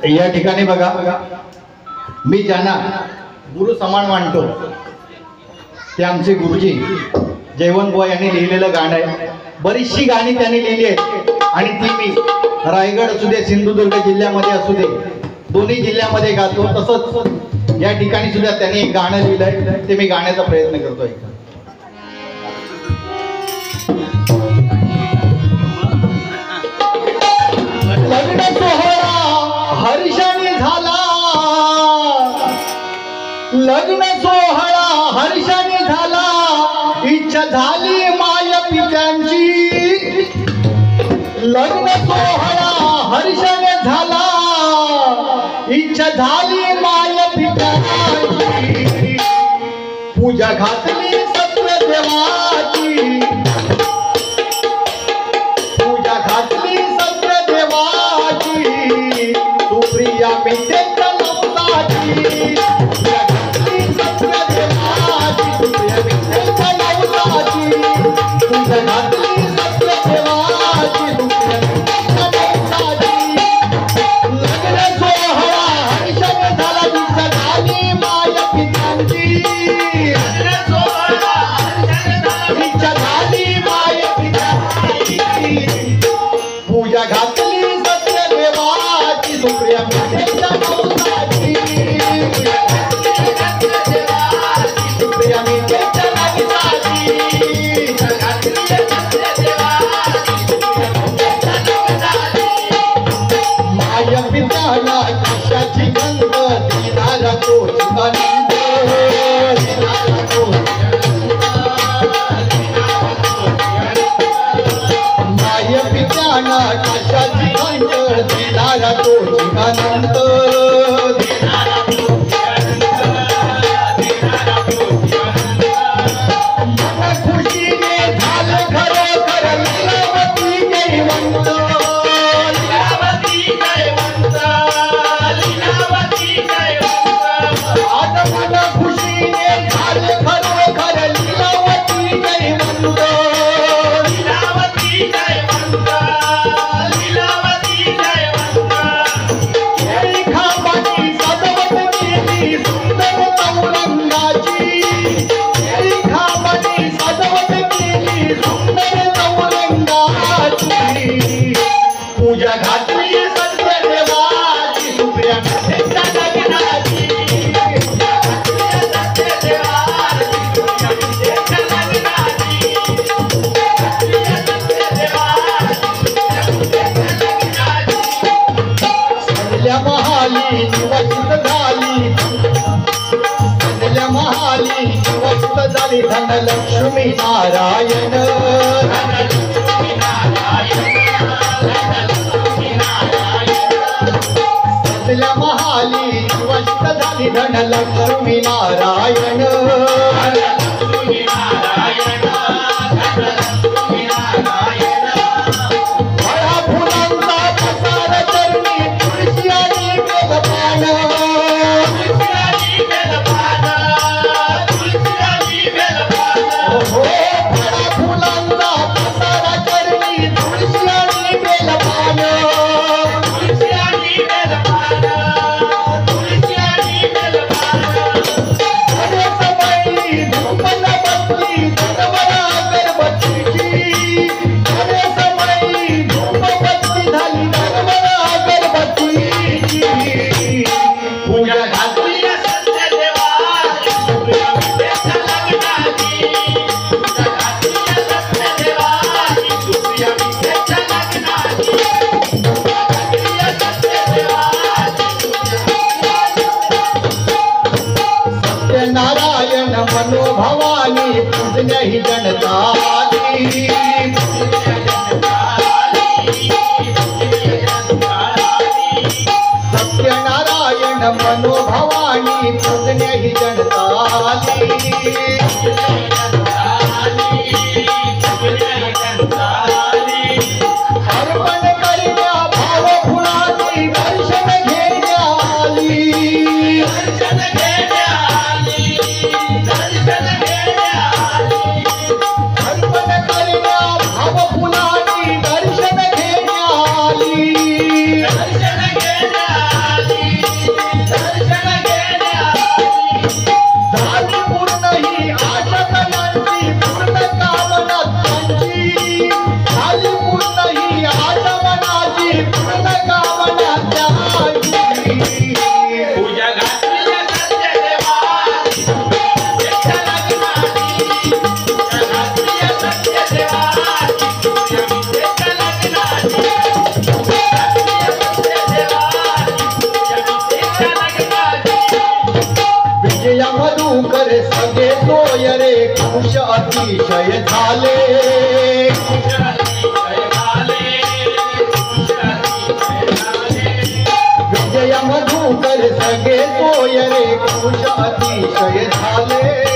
या ठिकाणी बघा, मी ज्यांना गुरु समान मानतो ते आमचे गुरुजी जयवंत बुवा यांनी लिहिलेलं गाणं आहे। बरीचशी गाणी त्यांनी लिहिली आहेत आणि ती मी रायगड असू दे, सिंधुदुर्ग जिल्ह्यामध्ये असू दे, दोन्ही जिल्ह्यामध्ये गातो। तसंच या ठिकाणी सुद्धा त्यांनी एक गाणं लिहिलंय, ते मी गाण्याचा प्रयत्न करतोय। लग्न सोहळा हर्षाने झाला, लग्न सोहळा हर्षाने झाला, इच्छा झाली माय पित्यांची। लग्न सोहळा हर्षाने झाला, इच्छा झाली माय पित्यांची। पूजा घातली सत्यदेवाची, पूजा घातली सत्यदेवाची, सुप्रिया मितेच्या नवसाची। पूजा घातली सत्यदेवाची, सुप्रिया मितेच्या नवसाची, पूजा घातली सत्यदेवाची, सुप्रिया मितेच्या नवसाची। लग्न सोहळा हर्षाने झाला, इच्छा झाली माय पित्यांची। लग्न सोहळा हर्षाने झाला, इच्छा झाली माय पित्यांची। पूजा घातली सत्यदेवाची, सुप्रिया मितेच्या नवसाची, सुप्रिया मितेच्या नवसाची। माय पित्याला कशाची गंध, दिनाला तोच आनंद, दिनाला तोच माय पित्याला कशाची गंध, दिनाला तोच आनंद, दिनाला तोच मन खुशीने झालं खरोखर लीलावती जयवंत, लीलावती जयवंत, लीलावती जयवंत। आज मन खुशीने झालं खरोखर लीलावती जयवंत, लीलावती जयवंत, लीलावती जयवंत। केळी खांबाची सजवट केली सुंदर चौरंगाची, केळी खांबाची सजवट केली सुंदर चौरंगाची। पूजा घातली सत्यदेवाची, सुप्रिया मितेच्या लग्नाची। पूजा घातली सत्यदेवाची, सुप्रिया मितेच्या लग्नाची। पूजा घातली सत्यदेवाची, सुप्रिया मितेच्या लग्नाची। सजल्या महाली निवसित झाली, सजल्या महाली निवसित झाली, धनलक्ष्मी नारायण, धनलक्ष्मी नारायण, धनलक्ष्मी नारायण। सजल्या महाली निवसित झाली, धनलक्ष्मी नारायण, धनलक्ष्मी नारायण, धनलक्ष्मी नारायण। फळा फुलांचा पसार चरणी, तुळशी आणि बेलपान, तुळशी आणि बेलपान, तुळशी आणि बेलपान। हो फळा फुलांचा पसार चरणी, तुळशी आणि बेलपान, तुळशी आणि बेलपान, तुळशी आणि बेलपान। गणेश बैली धूपन बसली, धनवरा अगरबत्तीची, गणेश बैली धूप बसली झाली, धनवरा अगरबत्तीची। पूजा घातली सत्यदेवाची, सुप्रिया मितेच्या लग्नाची। पूजा घातली सत्यदेवाची, सुप्रिया मितेच्या लग्नाची। पूजा घातली सत्यदेवाची, सत्यनारायण मनोभवानी, पूजन्य ही जनताली, पूजन्य जनताली, पूजन्य जनताली। सत्यनारायण मनोभवानी, पूजन्य ही जनताली, पूजन्य जनताली, पूजन्य जनताली। अर्पण करण्या भाव फुलाची, दर्शन घेण्या आली, दर्शन घेण्या आली, दर्शन घेण्या आली। अर्पण करण्या भाव फुलाची, दर्शन घेण्या आली, मधुकर सगळे सोय रे खुश अतिशय झाले विजय मधुकर सगळे सोय रे खुश अतिशय झाले